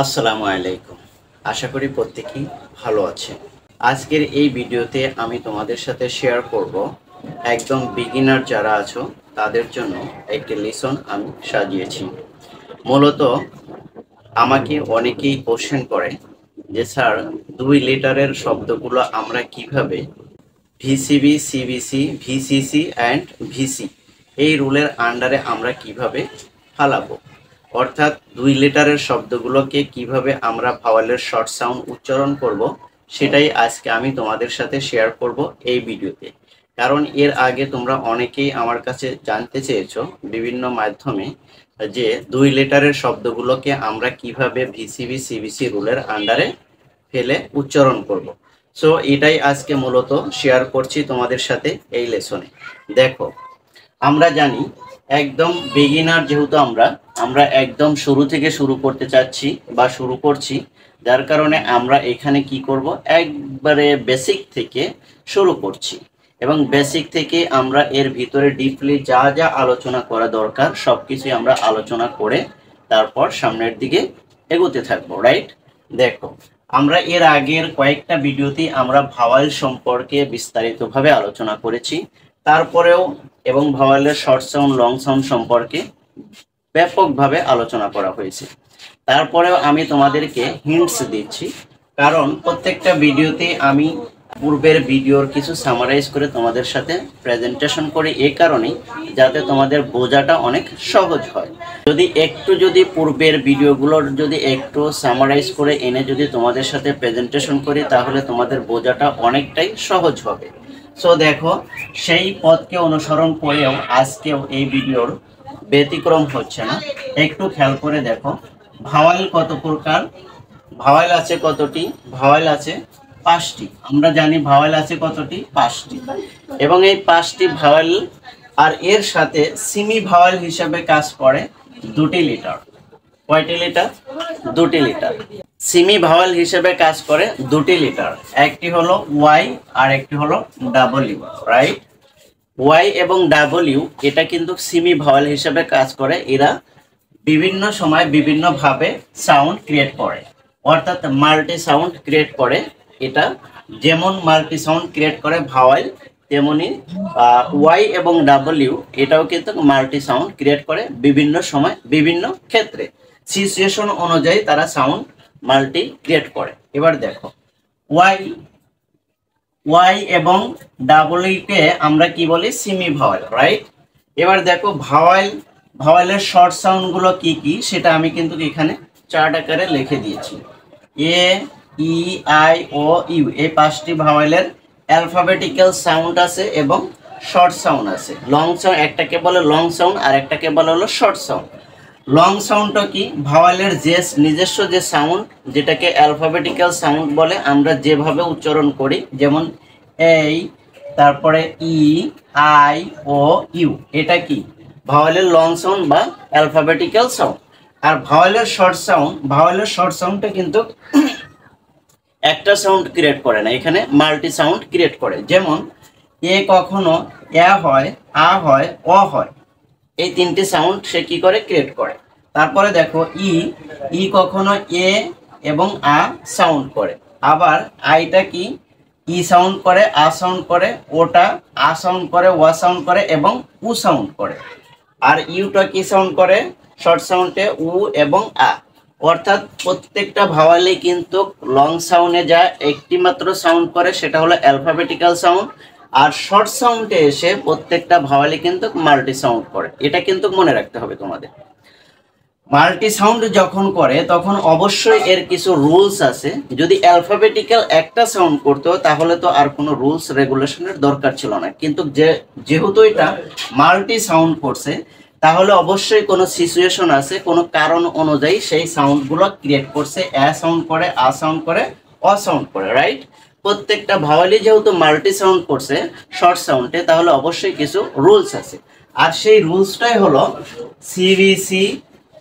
আসসালামু আলাইকুম। আশা করি প্রত্যেকেই ভালো আছেন। আজকের এই ভিডিওতে আমি তোমাদের সাথে শেয়ার করব একদম বিগিনার যারা আছো তাদের জন্য একটি লেসন আমি সাজিয়েছি। মূলত আমাকে অনেকেই কোশ্চেন করে যে স্যার 2 লিটারের শব্দগুলো আমরা কিভাবে VCB, CBC, VCC and VC এই রুলের আন্ডারে আমরা কিভাবে ফালাবো, অর্থাৎ 2 লিটারের শব্দগুলোকে কিভাবে আমরা ভাওয়ালের শর্ট সাউন্ড উচ্চারণ করব, সেটাই আজকে আমি তোমাদের সাথে শেয়ার করব এই ভিডিওতে। কারণ এর আগে তোমরা অনেকেই আমার কাছে জানতে চেয়েছো বিভিন্ন মাধ্যমে যে 2 লিটারের শব্দগুলোকে আমরা কিভাবে ভিসিবি, সিবিসি রুলের আন্ডারে ফেলে উচ্চারণ করব। সো এটাই আজকে মূলত শেয়ার করছি তোমাদের সাথে এই লেসনে। দেখো, আমরা জানি একদম বিগিনার যেহেতু আমরা একদম শুরু থেকে শুরু করতে চাচ্ছি বা শুরু করছি, যার কারণে আমরা এখানে কি করব, একবারে বেসিক থেকে শুরু করছি এবং বেসিক থেকে আমরা এর ভিতরে ডিপলি যা যা আলোচনা করা দরকার সব কিছুই আমরা আলোচনা করে তারপর সামনের দিকে এগোতে থাকবো, রাইট? দেখো, আমরা এর আগের কয়েকটা ভিডিওতে আমরা ভাওয়াল সম্পর্কে বিস্তারিতভাবে আলোচনা করেছি, তারপরেও এবং ভাওয়ালের শর্ট সাউন্ড, লং সাউন্ড সম্পর্কে ব্যাপকভাবে আলোচনা করা হয়েছে। তারপরেও আমি তোমাদেরকে হিন্টস দিচ্ছি, কারণ প্রত্যেকটা ভিডিওতে আমি পূর্বের ভিডিওর কিছু সামারাইজ করে তোমাদের সাথে প্রেজেন্টেশন করি, এই কারণেই যাতে তোমাদের বোঝাটা অনেক সহজ হয়। যদি পূর্বের ভিডিওগুলোর যদি একটু সামারাইজ করে এনে যদি তোমাদের সাথে প্রেজেন্টেশন করি, তাহলে তোমাদের বোঝাটা অনেকটাই সহজ হবে। সো দেখো, সেই পথকে অনুসরণ করেও আজকেও এই ভিডিওর ব্যতিক্রম হচ্ছে না। একটু খেয়াল করে দেখো, ভাওয়াল কত প্রকার? ভাওয়াল আছে কতটি? ভাওয়াল আছে 5টি। আমরা জানি ভাওয়াল আছে কতটি? 5টি। এবং এই 5টি ভাওয়াল আর এর সাথে সিমি ভাওয়াল হিসাবে কাজ করে 2টি লিটার। কয়টি লিটার? 2টি লিটার। সিমি ভাওয়াল হিসেবে কাজ করে 2টি লিটার। একটি হলো ওয়াই আর একটি হলো ডাব্লিউ, রাইট? ওয়াই এবং ডাব্লিউ এটা কিন্তু সিমি ভাওয়াল হিসেবে কাজ করে। এরা বিভিন্ন সময় বিভিন্নভাবে সাউন্ড ক্রিয়েট করে, অর্থাৎ মাল্টি সাউন্ড ক্রিয়েট করে। এটা যেমন মাল্টি সাউন্ড ক্রিয়েট করে ভাওয়াল, তেমনি ওয়াই এবং ডাব্লিউ এটাও কিন্তু মাল্টি সাউন্ড ক্রিয়েট করে বিভিন্ন সময় বিভিন্ন ক্ষেত্রে। সিচুয়েশন অনুযায়ী তারা সাউন্ড মাল্টি ক্রিয়েট করে। এবার দেখো, ওয়াই এবং ডাব্লিউ কে আমরা কি বলি? সিমি ভাওয়াল, রাইট? এবার দেখো, ভাওয়ালের শর্ট সাউন্ড গুলো কি কি সেটা আমি কিন্তু এখানে চার্ট আকারে লিখে দিয়েছি। এ, ই, আই, ও, ইউ এই 5টি ভাওয়ালের অ্যালফাবেটিক্যাল সাউন্ড আছে এবং শর্ট সাউন্ড আছে। লং সাউন্ড একটাকে বলে লং সাউন্ড আর একটাকে বলে হলো শর্ট সাউন্ড। লং সাউন্ডটা কি? ভাওয়ালের যে নিজস্ব যে সাউন্ড, যেটাকে অ্যালফাবেটিক্যাল সাউন্ড বলে, আমরা যেভাবে উচ্চারণ করি, যেমন এই, তারপরে ই, আই, ও, ইউ, এটা কি ভাওয়ালের লং সাউন্ড বা অ্যালফাবেটিক্যাল সাউন্ড। আর ভাওয়ালের শর্ট সাউন্ডটা কিন্তু একটা সাউন্ড ক্রিয়েট করে না, এখানে মাল্টি সাউন্ড ক্রিয়েট করে। যেমন এ কখনো এ হয়, আ হয়, অ হয়, এই 3টি সাউন্ড সে কি করে? ক্রিয়েট করে। তারপরে দেখো, ই কখনো এ এবং আ সাউন্ড করে, আবার আইটা কি? ই সাউন্ড করে, আ সাউন্ড করে, ওটা আ সাউন্ড করে, ও সাউন্ড করে এবং উ সাউন্ড করে। আর ইউটা কি সাউন্ড করে? শর্ট সাউন্ডে উ এবং আ। অর্থাৎ প্রত্যেকটা ভাওয়ালে কিন্তু লং সাউন্ডে যা একটি মাত্র সাউন্ড করে সেটা হলো অ্যালফাবেটিক্যাল সাউন্ড, আর শর্ট সাউন্ডে এসে প্রত্যেকটা ভাওয়ালে কিন্তু মাল্টি সাউন্ড করে। এটা কিন্তু মনে রাখতে হবে তোমাদের। মাল্টি সাউন্ড যখন করে তখন অবশ্যই এর কিছু রুলস আছে। যদি অ্যালফাবেটিক্যাল একটা সাউন্ড করতো তাহলে তো আর কোনো রুলস রেগুলেশনের দরকার ছিল না, কিন্তু যেহেতু এটা মাল্টি সাউন্ড করছে, তাহলে অবশ্যই কোনো সিচুয়েশন আছে, কোনো কারণ অনুযায়ী সেই সাউন্ডগুলো ক্রিয়েট করছে। এ সাউন্ড করে, আ সাউন্ড করে, অ সাউন্ড করে, রাইট? প্রত্যেকটা ভাওয়ালই যেহেতু মাল্টি সাউন্ড করছে শর্ট সাউন্ডে, তাহলে অবশ্যই কিছু রুলস আছে। আর সেই রুলসটাই হলো সিবিসি,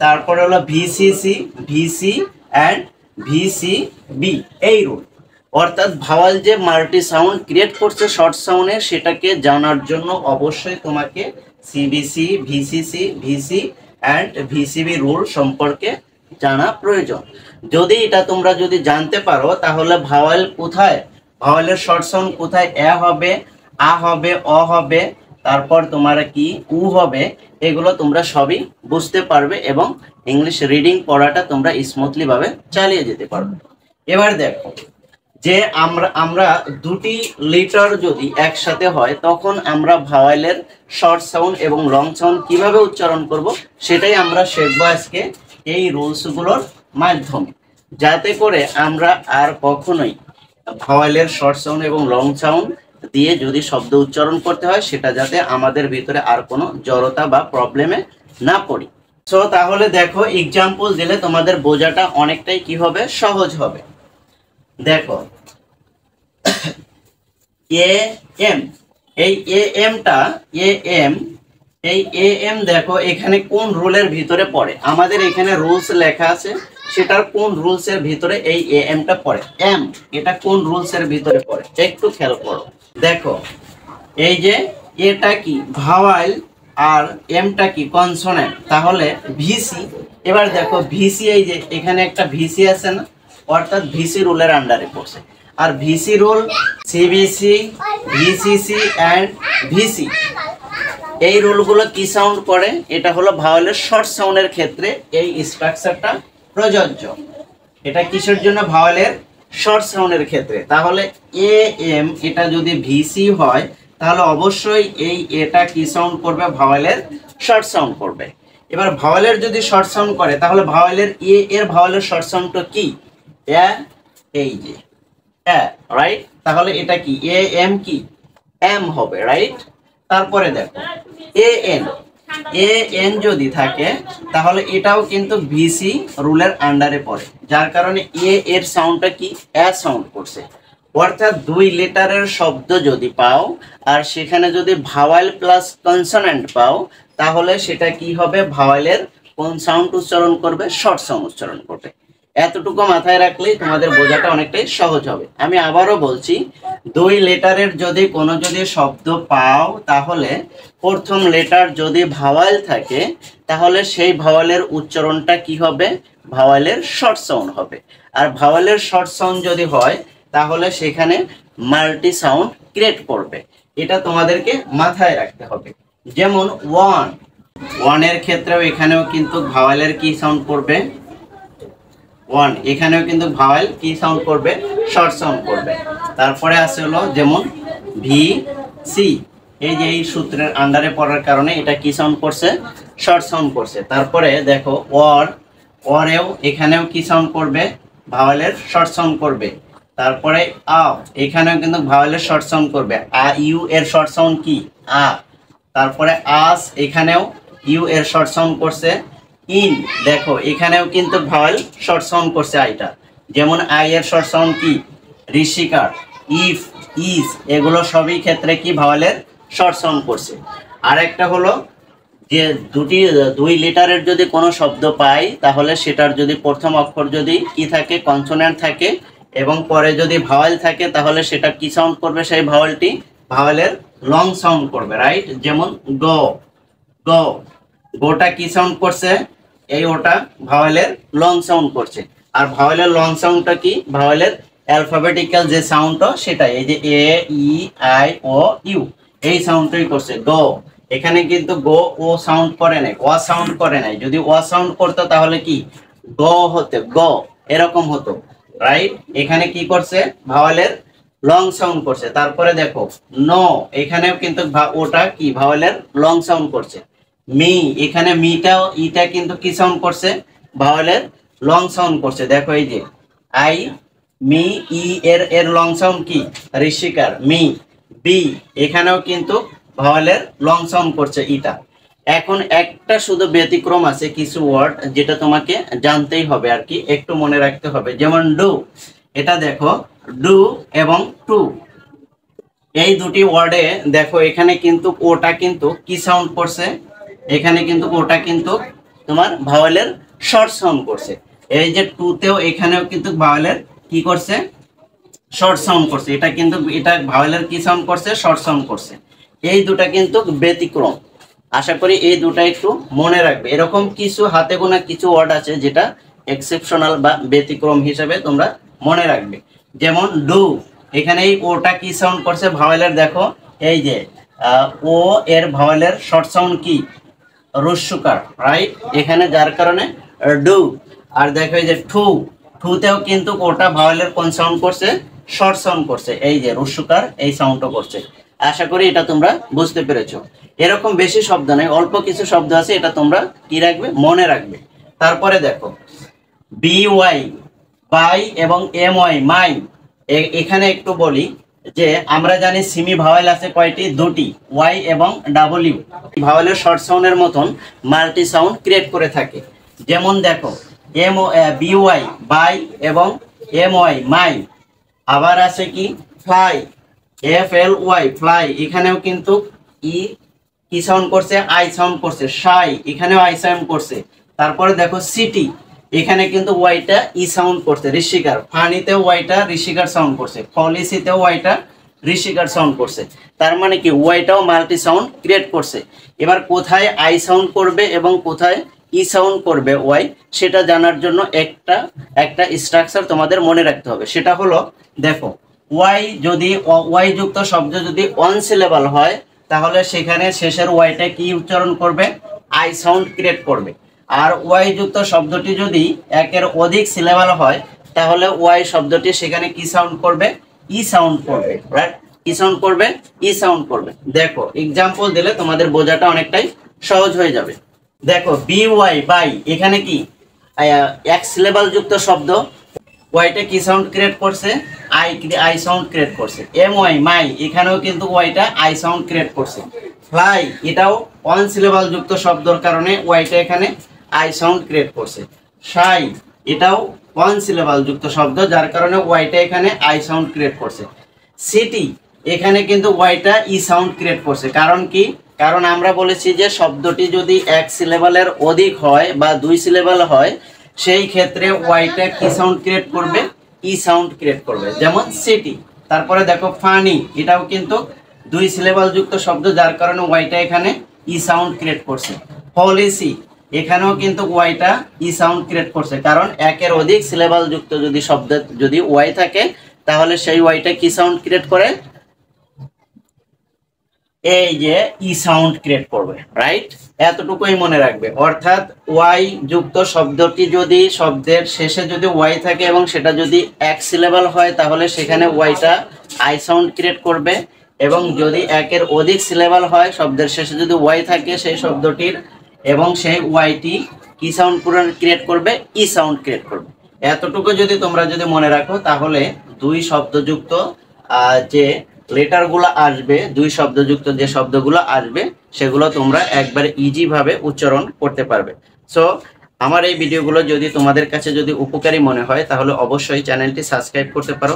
তারপরে হলো ভিসিসি, ভিসি অ্যান্ড ভিসিবি, এই রুল। অর্থাৎ ভাওয়াল যে মাল্টি সাউন্ড ক্রিয়েট করছে শর্ট সাউন্ডে, সেটাকে জানার জন্য অবশ্যই তোমাকে CBC, VCC, VC and VCB rule সম্পর্কে জানা প্রয়োজন। যদি এটা তোমরা যদি জানতে পারো তাহলে ভাওয়েল কোথায়, ভাওয়েলের শর্ট সাউন্ড কোথায় এ হবে, আ হবে, অ হবে, তারপর তোমার কি উ হবে, এগুলো তোমরা সবই বুঝতে পারবে এবং ইংলিশ রিডিং পড়াটা তোমরা স্মুথলি ভাবে চালিয়ে যেতে পারবে। এবার দেখো যে আমরা দুটি লিটার যদি একসাথে হয় তখন আমরা ভাওয়েলের শর্ট সাউন্ড এবং লং সাউন্ড কিভাবে উচ্চারণ করব সেটাই আমরা শিখবো আজকে এই রুলসগুলোর মাধ্যমে, যাতে করে আমরা আর কখনোই ভাওয়েলের শর্ট সাউন্ড এবং লং সাউন্ড দিয়ে যদি শব্দ উচ্চারণ করতে হয় সেটা যাতে আমাদের ভিতরে আর কোনো জড়তা বা প্রবলেমে না পড়ি। সো তাহলে দেখো এক্সাম্পল দিলে তোমাদের বোঝাটা অনেকটাই কি হবে, সহজ হবে। দেখো এ এম, এই এ এমটা এই এ এম দেখো এখানে কোন রুলের ভিতরে পড়ে, আমাদের এখানে রুলস লেখা আছে, সেটার কোন রুলস এর ভিতরে এই এ এমটা পড়ে, এম এটা কোন রুলস এর ভিতরে পড়ে একটু খেয়াল করো। দেখো এই যে এটা কি ভাওয়াল আর এমটা কি কনসোনেন্ট, তাহলে ভিসি। এবার দেখো ভিসি, এই যে এখানে একটা ভিসি আছে না, অর্থাৎ ভিসি রুলের আন্ডারে পড়ছে। আর VC rule, CBC, VCC and VC, এই রুলগুলো কি সাউন্ড করে, এটা হলো ভাওয়েলের শর্ট সাউন্ডের ক্ষেত্রে এই স্ট্রাকচারটা প্রযোজ্য। এটা কিসের জন্য, ভাওয়েলের শর্ট সাউন্ডের ক্ষেত্রে। তাহলে এ এম এটা যদি ভিসি হয় তাহলে অবশ্যই এই এটা কি সাউন্ড করবে, ভাওয়েলের শর্ট সাউন্ড করবে। এবার ভাওয়েলের যদি শর্ট সাউন্ড করে তাহলে ভাওয়েলের এ এর ভাওয়েলের শর্ট সাউন্ডটা কি, এই যে রাইট, তাহলে এটা কি এ এম কি এম হবে, রাইট। তারপরে দেখো এ এন যদি থাকে তাহলে এটাও কিন্তু ভিসি রুলের আন্ডারে পড়ে, যার কারণে এ এর সাউন্ডটা কি এ সাউন্ড করছে। অর্থাৎ দুই লেটারের শব্দ যদি পাও আর সেখানে যদি ভাওয়েল প্লাস কনসোনেন্ট পাও তাহলে সেটা কি হবে, ভাওয়েলের কোন সাউন্ড উচ্চারণ করবে, শর্ট সাউন্ড উচ্চারণ করবে। এতটুকু মাথায় রাখলেই তোমাদের বোঝাটা অনেকটাই সহজ হবে। আমি আবারও বলছি, দুই লেটারের যদি কোনো যদি শব্দ পাও তাহলে প্রথম লেটার যদি ভাওয়েল থাকে তাহলে সেই ভাওয়েলের উচ্চারণটা কি হবে, ভাওয়েলের শর্ট সাউন্ড হবে। আর ভাওয়েলের শর্ট সাউন্ড যদি হয় তাহলে সেখানে মাল্টি সাউন্ড ক্রিয়েট করবে, এটা তোমাদেরকে মাথায় রাখতে হবে। যেমন ওয়ানের ক্ষেত্রেও এখানেও কিন্তু ভাওয়েলের কি সাউন্ড করবে, ওয়ান, এখানেও কিন্তু ভাওয়েল কি সাউন্ড করবে, শর্ট সাউন্ড করবে। তারপরে আছে হলো যেমন ভি সি, এই যে এই সূত্রের আন্ডারে পড়ার কারণে এটা কি সাউন্ড করছে, শর্ট সাউন্ড করছে। তারপরে দেখো ওরেও এখানেও কি সাউন্ড করবে, ভাওয়েলের শর্ট সাউন্ড করবে। তারপরে এখানেও কিন্তু ভাওয়েলের শর্ট সাউন্ড করবে, ইউ এর শর্ট সাউন্ড কি আ। তারপরে আস, এখানেও ইউ এর শর্ট সাউন্ড করছে। ইন, দেখো এখানেও কিন্তু ভাওয়েল শর্ট সাউন্ড করছে আইটা। যেমন আই এর শর্ট সাউন্ড কি ঋষিকার, ইফ, ইজ, এগুলো সবই ক্ষেত্রে কি ভাওয়েলের শর্ট সাউন্ড করছে। আর একটা হলো যে দুই লিটারের যদি কোনো শব্দ পাই তাহলে সেটার যদি প্রথম অক্ষর যদি কি থাকে, কনসোনেন্ট থাকে, এবং পরে যদি ভাওয়েল থাকে তাহলে সেটা কি সাউন্ড করবে, সেই ভাওয়েলটি ভাওয়েলের লং সাউন্ড করবে, রাইট। যেমন গোটা কি সাউন্ড করছে, এই ওটা ভাওয়েলের লং সাউন্ড করছে। আর ভাওয়েলের লং সাউন্ডটা কি, ভাওয়েলের অ্যালফাবেটিক্যাল যে সাউন্ডটা সেটাই, এই যে এ ই আই ও ইউ, এই সাউন্ডটাই করছে গো। এখানে কিন্তু গো ও সাউন্ড করে নাই, ওয়া সাউন্ড করে নাই। যদি ওয়া সাউন্ড করতো তাহলে কি গো হতো, গো এরকম হতো, রাইট। এখানে কি করছে, ভাওয়েলের লং সাউন্ড করছে। তারপরে দেখো নো, এখানেও কিন্তু ওটা কি ভাওয়েলের লং সাউন্ড করছে। মি, এখানে মিটাও ইটা কিন্তু কি সাউন্ড করছে, ভাওয়েলের লং সাউন্ড করছে। দেখো এই যে আই মি, ই এর লং সাউন্ড কি ঋষিকার, মি। বি, এখানেও কিন্তু ভাওয়েলের লং সাউন্ড করছে ইটা। এখন একটা শুধু ব্যতিক্রম আছে, কিছু ওয়ার্ড যেটা তোমাকে জানতেই হবে আর কি, একটু মনে রাখতে হবে। যেমন ডু, এটা দেখো ডু এবং টু, এই দুটি ওয়ার্ডে দেখো এখানে কিন্তু ওটা কিন্তু কি সাউন্ড করছে, এখানে কিন্তু ওটা কিন্তু তোমার ভাওয়েলের শর্ট সাউন্ড করছে। এই যে টুতেও এখানেও কিন্তু ভাওয়েলের কি করছে, শর্ট সাউন্ড করছে। এটা কিন্তু এটা ভাওয়েলের কি সাউন্ড করছে, শর্ট সাউন্ড করছে। এই দুটা কিন্তু ব্যতিক্রম, আশা করি এই দুটা একটু মনে রাখবে। এরকম কিছু হাতে গোনা কিছু ওয়ার্ড আছে যেটা এক্সেপশনাল বা ব্যতিক্রম হিসেবে তোমরা মনে রাখবে। যেমন ডু, এখানে এই ওটা কি সাউন্ড করছে ভাওয়েলের, দেখো এই যে ও এর ভাওয়েলের শর্ট সাউন্ড কি রস্যকার, রাইট, এখানে যার কারণে ডু। আর দেখো এই যে ঠু, ঠুতেও কিন্তু ওটা ভাওয়েলের কোন সাউন্ড করছে শর্ট সাউন্ড করছে, এই যে রস্যকার এই সাউন্ডটা করছে। আশা করি এটা তোমরা বুঝতে পেরেছো। এরকম বেশি শব্দ নেই, অল্প কিছু শব্দ আছে, এটা তোমরা কি রাখবে মনে রাখবে। তারপরে দেখো বি ওয়াই বাই এবং এম ওয়াই মাই, এখানে একটু বলি যে আমরা জানি সিমি ভাওয়েল আছে কয়টি, দুটি, ওয়াই এবং ডাব্লিউ। ভাওয়েলের শর্ট সাউন্ডের মতন মাল্টি সাউন্ড ক্রিয়েট করে থাকে। যেমন দেখো এম বি ওয়াই বাই এবং এম ওয়াই মাই। আবার আছে কি fly, F L Y fly, এখানেও কিন্তু কি সাউন্ড করছে আই সাউন্ড করছে। শাই, এখানেও আই সাউন্ড করছে। তারপরে দেখো সিটি, এখানে কিন্তু ওয়াইটা ই সাউন্ড করছে ঋষিকার। ফানিতে ওয়াইটা ঋষিকার সাউন্ড করছে। পলিসিতে ওয়াইটা ঋষিকার সাউন্ড করছে। তার মানে কি ওয়াইটাও মাল্টি সাউন্ড ক্রিয়েট করছে। এবার কোথায় আই সাউন্ড করবে এবং কোথায় ই সাউন্ড করবে ওয়াই, সেটা জানার জন্য একটা স্ট্রাকচার তোমাদের মনে রাখতে হবে। সেটা হলো দেখো ওয়াই যদি ওয়াই যুক্ত শব্দ যদি ওয়ান সিলেবল হয় তাহলে সেখানে শেষের ওয়াইটা কি উচ্চারণ করবে আই সাউন্ড ক্রিয়েট করবে। আর ওয়াই যুক্ত শব্দটি যদি একের অধিক সিলেবল হয় তাহলে ওয়াই শব্দটি সেখানে কি সাউন্ড করবে ই সাউন্ড করবে, রাইট, কি সাউন্ড করবে ই সাউন্ড করবে। দেখো এক্সাম্পল দিলে তোমাদের বোঝাটা অনেকটাই সহজ হয়ে যাবে। দেখো বি ওয়াই বাই, এখানে কি এক সিলেবল যুক্ত শব্দ, ওয়াইটা কি সাউন্ড ক্রিয়েট করছে আই সাউন্ড ক্রিয়েট করছে। এম ওয়াই মাই, এখানেও কিন্তু ওয়াইটা আই সাউন্ড ক্রিয়েট করছে। ফ্লাই, এটাও ওয়ান সিলেবল যুক্ত শব্দর কারণে ওয়াইটা এখানে আই সাউন্ড ক্রিয়েট করছে। শাই, এটাও ওয়ান সিলেবল যুক্ত শব্দ যার কারণে ওয়াইটা এখানে আই সাউন্ড ক্রিয়েট করছে। সিটি, এখানে কিন্তু ওয়াইটা ই সাউন্ড ক্রিয়েট করছে। কারণ কি, কারণ আমরা বলেছি যে শব্দটি যদি এক সিলেবলের অধিক হয় বা দুই সিলেবল হয় সেই ক্ষেত্রে ওয়াইটা কি সাউন্ড ক্রিয়েট করবে ই সাউন্ড ক্রিয়েট করবে, যেমন সিটি। তারপরে দেখো ফানি, এটাও কিন্তু দুই সিলেবল যুক্ত শব্দ যার কারণে ওয়াইটা এখানে ই সাউন্ড ক্রিয়েট করছে। পলিসি, এখানেও কিন্তু ওয়াইটা ই সাউন্ড ক্রিয়েট করছে, কারণ একের অধিক সিলেবল যুক্ত যদি শব্দ যদি ওয়াই থাকে তাহলে সেই ওয়াইটা কি সাউন্ড ক্রিয়েট করে এই যে ই সাউন্ড ক্রিয়েট করবে, রাইট, এতটুকুই মনে রাখবে। অর্থাৎ ওয়াই যুক্ত শব্দটি যদি শব্দের শেষে যদি ওয়াই থাকে এবং সেটা যদি এক সিলেবল হয় তাহলে সেখানে ওয়াইটা আই সাউন্ড ক্রিয়েট করবে, এবং যদি একের অধিক সিলেবল হয় শব্দের শেষে যদি ওয়াই থাকে সেই শব্দটির এবং সেই ওয়াইটি কি সাউন্ড ক্রিয়েট করবে ই সাউন্ড ক্রিয়েট করবে। এতটুকু যদি তোমরা যদি মনে রাখো তাহলে দুই শব্দযুক্ত যে লেটারগুলো আসবে, দুই শব্দযুক্ত যে শব্দগুলো আসবে সেগুলো তোমরা একবারে ইজি ভাবে উচ্চারণ করতে পারবে। সো আমার এই ভিডিওগুলো যদি তোমাদের কাছে যদি উপকারী মনে হয় তাহলে অবশ্যই চ্যানেলটি সাবস্ক্রাইব করতে পারো।